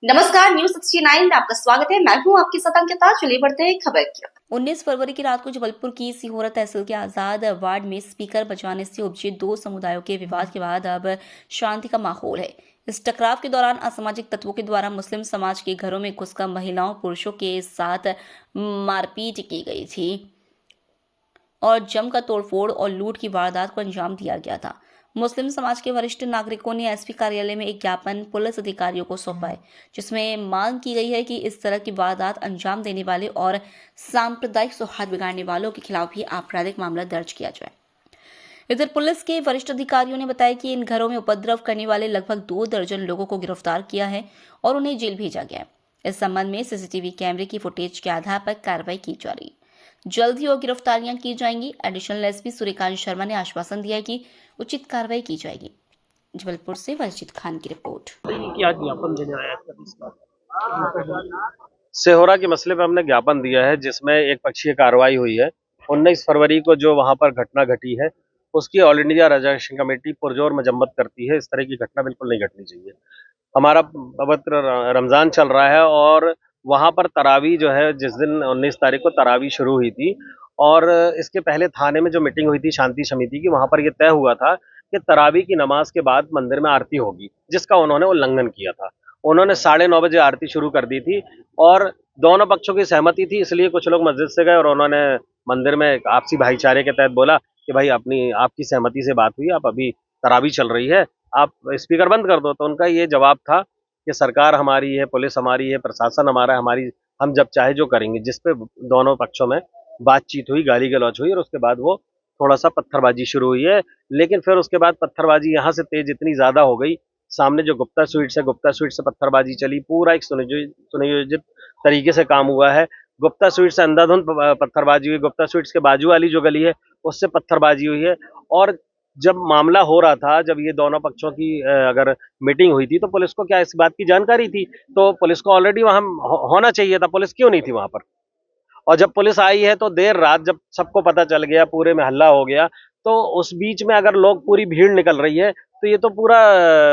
नमस्कार, न्यूज 69 में आपका स्वागत है। मैं हूं आपके साथ अंकिता। चलिए बढ़ते हैं खबर की। 19 फरवरी की रात को जबलपुर की सिहोरा तहसील के आजाद वार्ड में स्पीकर बजाने से उपजे दो समुदायों के विवाद के बाद अब शांति का माहौल है। इस टकराव के दौरान असामाजिक तत्वों के द्वारा मुस्लिम समाज के घरों में घुसकर महिलाओं पुरुषों के साथ मारपीट की गई थी और जमकर तोड़फोड़ और लूट की वारदात को अंजाम दिया गया था। मुस्लिम समाज के वरिष्ठ नागरिकों ने एसपी कार्यालय में एक ज्ञापन पुलिस अधिकारियों को सौंपा है, जिसमें मांग की गई है कि इस तरह की वारदात अंजाम देने वाले और सांप्रदायिक सौहार्द बिगाड़ने वालों के खिलाफ भी आपराधिक मामला दर्ज किया जाए। इधर पुलिस के वरिष्ठ अधिकारियों ने बताया कि इन घरों में उपद्रव करने वाले लगभग 2 दर्जन लोगों को गिरफ्तार किया है और उन्हें जेल भेजा गया है। इस संबंध में सीसीटीवी कैमरे की फुटेज के आधार पर कार्रवाई की जा रही है। जल्द ही और गिरफ्तारियां की जाएंगी। एडिशनल एसपी सूर्यकांत शर्मा ने आश्वासन दिया कि उचित कार्रवाई की जाएगी। जबलपुर से वाजिद खान की रिपोर्ट। क्या ज्ञापन देने आया था? सिहोरा के मसले पर हमने ज्ञापन दिया है, जिसमें एक पक्षीय कार्रवाई हुई है। 19 फरवरी को जो वहां पर घटना घटी है, उसकी ऑल इंडिया रजाक्शन कमेटी पुरजोर मजम्मत करती है। इस तरह की घटना बिल्कुल नहीं घटनी चाहिए। हमारा पवित्र रमजान चल रहा है और वहां पर तरावी जो है, जिस दिन 19 तारीख को तरावी शुरू हुई थी और इसके पहले थाने में जो मीटिंग हुई थी शांति समिति की, वहां पर यह तय हुआ था कि तरावी की नमाज के बाद मंदिर में आरती होगी, जिसका उन्होंने उल्लंघन किया था। उन्होंने 9:30 बजे आरती शुरू कर दी थी और दोनों पक्षों की सहमति थी, इसलिए कुछ लोग मस्जिद से गए और उन्होंने मंदिर में आपसी भाईचारे के तहत बोला कि भाई आपकी सहमति से बात हुई, आप अभी तरावी चल रही है, आप स्पीकर बंद कर दो। तो उनका ये जवाब था कि सरकार हमारी है, पुलिस हमारी है, प्रशासन हमारा है, हम जब चाहे जो करेंगे। जिस पे दोनों पक्षों में बातचीत हुई, गाली गलौज हुई और उसके बाद वो थोड़ा सा पत्थरबाजी शुरू हुई है। लेकिन फिर उसके बाद पत्थरबाजी यहाँ से तेज इतनी ज्यादा हो गई, सामने जो गुप्ता स्वीट्स है, गुप्ता स्वीट्स से पत्थरबाजी चली। पूरा एक सुनियोजित तरीके से काम हुआ है। गुप्ता स्वीट्स से अंधाधुंध पत्थरबाजी हुई। गुप्ता स्वीट्स के बाजू वाली जो गली है, उससे पत्थरबाजी हुई है। और जब मामला हो रहा था, जब ये दोनों पक्षों की अगर मीटिंग हुई थी, तो पुलिस को क्या इस बात की जानकारी थी? तो पुलिस को ऑलरेडी वहां होना चाहिए था। पुलिस क्यों नहीं थी वहां पर? और जब पुलिस आई है तो देर रात, जब सबको पता चल गया, पूरे में हल्ला हो गया, तो उस बीच में अगर लोग, पूरी भीड़ निकल रही है, तो ये तो पूरा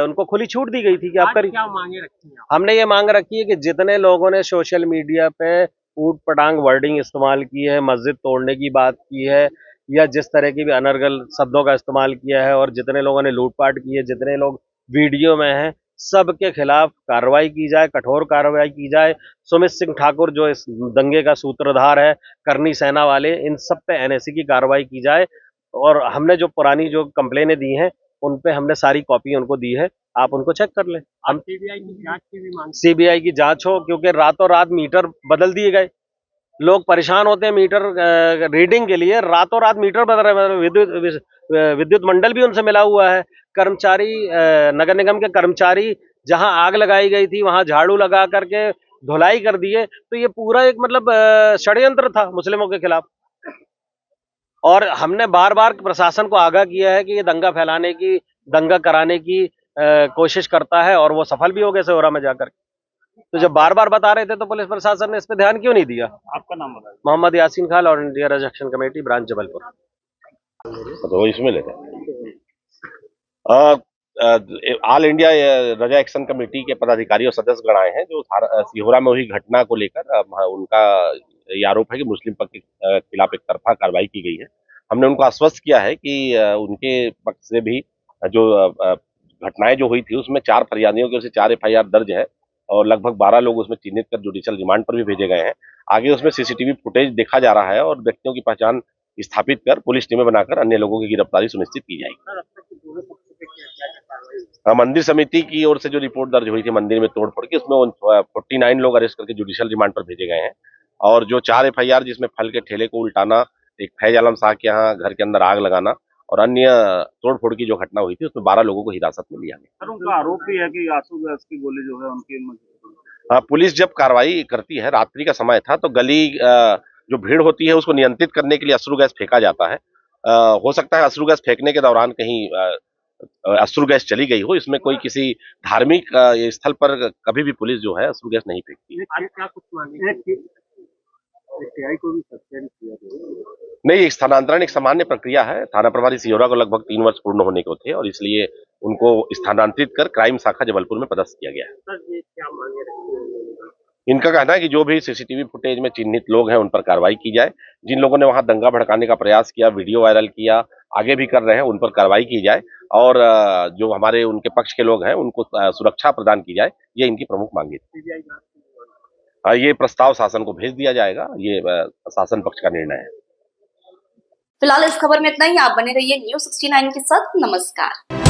उनको खुली छूट दी गई थी कि आप क्या मांगे रखी हैं? हमने ये मांग रखी है कि जितने लोगों ने सोशल मीडिया पे ऊट पटांग वर्डिंग इस्तेमाल की है, मस्जिद तोड़ने की बात की है या जिस तरह की भी अनर्गल शब्दों का इस्तेमाल किया है, और जितने लोगों ने लूटपाट की है, जितने लोग वीडियो में हैं, सबके खिलाफ कार्रवाई की जाए, कठोर कार्रवाई की जाए। सुमित सिंह ठाकुर जो इस दंगे का सूत्रधार है, करनी सेना वाले, इन सब पे एनएससी की कार्रवाई की जाए। और हमने जो पुरानी जो कंप्लेनें दी हैं, उन पे हमने सारी कॉपी उनको दी है, आप उनको चेक कर लें। हम सीबीआई की जांच की भी मांग। सीबीआई की जांच हो, क्योंकि रातों रात मीटर बदल दिए गए। लोग परेशान होते हैं मीटर रीडिंग के लिए, रातों रात मीटर बदल रहे हैं। विद्युत मंडल भी उनसे मिला हुआ है। कर्मचारी, नगर निगम के कर्मचारी, जहां आग लगाई गई थी वहां झाड़ू लगा करके धुलाई कर दिए। तो ये पूरा एक मतलब षड्यंत्र था मुस्लिमों के खिलाफ। और हमने बार बार प्रशासन को आगाह किया है कि ये दंगा फैलाने की, दंगा कराने की कोशिश करता है, और वो सफल भी हो गए सिहोरा में जाकर। तो जब बार बार बता रहे थे तो पुलिस प्रशासन ने इस पे ध्यान क्यों नहीं दिया? आपका नाम बताइए। मोहम्मद यासीन खान, और इंडिया रजाक्शन कमेटी, ब्रांच जबलपुर। तो इसमें लेते ऑल इंडिया रजा एक्शन कमेटी के पदाधिकारी और सदस्य गण आए हैं, जो सिहोरा में हुई घटना को लेकर उनका ये आरोप है कि मुस्लिम पक्ष के खिलाफ एक तरफा कार्रवाई की गई है। हमने उनको आश्वस्त किया है कि उनके पक्ष से भी जो घटनाएं जो हुई थी, उसमें 4 फरियादियों की ओर से 4 FIR दर्ज है और लगभग 12 लोग उसमें चिन्हित कर जुडिशियल रिमांड पर भी भेजे गए हैं। आगे उसमें सीसीटीवी फुटेज देखा जा रहा है और व्यक्तियों की पहचान स्थापित कर पुलिस टीमें बनाकर अन्य लोगों की गिरफ्तारी सुनिश्चित की जाएगी। मंदिर समिति की ओर से जो रिपोर्ट दर्ज हुई थी मंदिर में तोड़फोड़ की, उसमें 49 लोग अरेस्ट करके जुडिशियल रिमांड पर भेजे गए हैं। और जो 4 FIR, जिसमें फल के ठेले को उल्टाना, एक फैज आलम शाह के यहाँ घर के अंदर आग लगाना और अन्य तोड़फोड़ की जो घटना हुई थी, उसमें 12 लोगों को हिरासत में लिया गया। सर, उनका आरोप भी है कि आंसू गैस की गोली जो है उनके पुलिस जब कार्रवाई करती है, रात्रि का समय था, तो गली जो भीड़ होती है उसको नियंत्रित करने के लिए अश्रु गैस फेंका जाता है। हो सकता है अश्रु गैस फेंकने के दौरान कहीं अश्रु गैस चली गई हो। इसमें कोई किसी धार्मिक स्थल पर कभी भी पुलिस जो है अश्रु गैस नहीं फेंकती है। क्या कुछ मांगे? को भी सस्पेंड किया नहीं, स्थानांतरण एक सामान्य प्रक्रिया है। थाना प्रभारी सिहोरा को लगभग 3 वर्ष पूर्ण होने को थे और इसलिए उनको स्थानांतरित कर क्राइम शाखा जबलपुर में पदस्थ किया गया है। सर ये क्या मांगे रखते हैं? इनका कहना है कि जो भी सीसीटीवी फुटेज में चिन्हित लोग हैं उन पर कार्रवाई की जाए, जिन लोगों ने वहां दंगा भड़काने का प्रयास किया, वीडियो वायरल किया, आगे भी कर रहे हैं, उन पर कार्रवाई की जाए और जो हमारे उनके पक्ष के लोग हैं उनको सुरक्षा प्रदान की जाए, ये इनकी प्रमुख मांग है। सीबीआई जांच की ये प्रस्ताव शासन को भेज दिया जाएगा, ये शासन पक्ष का निर्णय है। फिलहाल इस खबर में इतना ही। आप बने रहिए News 69 के साथ। नमस्कार।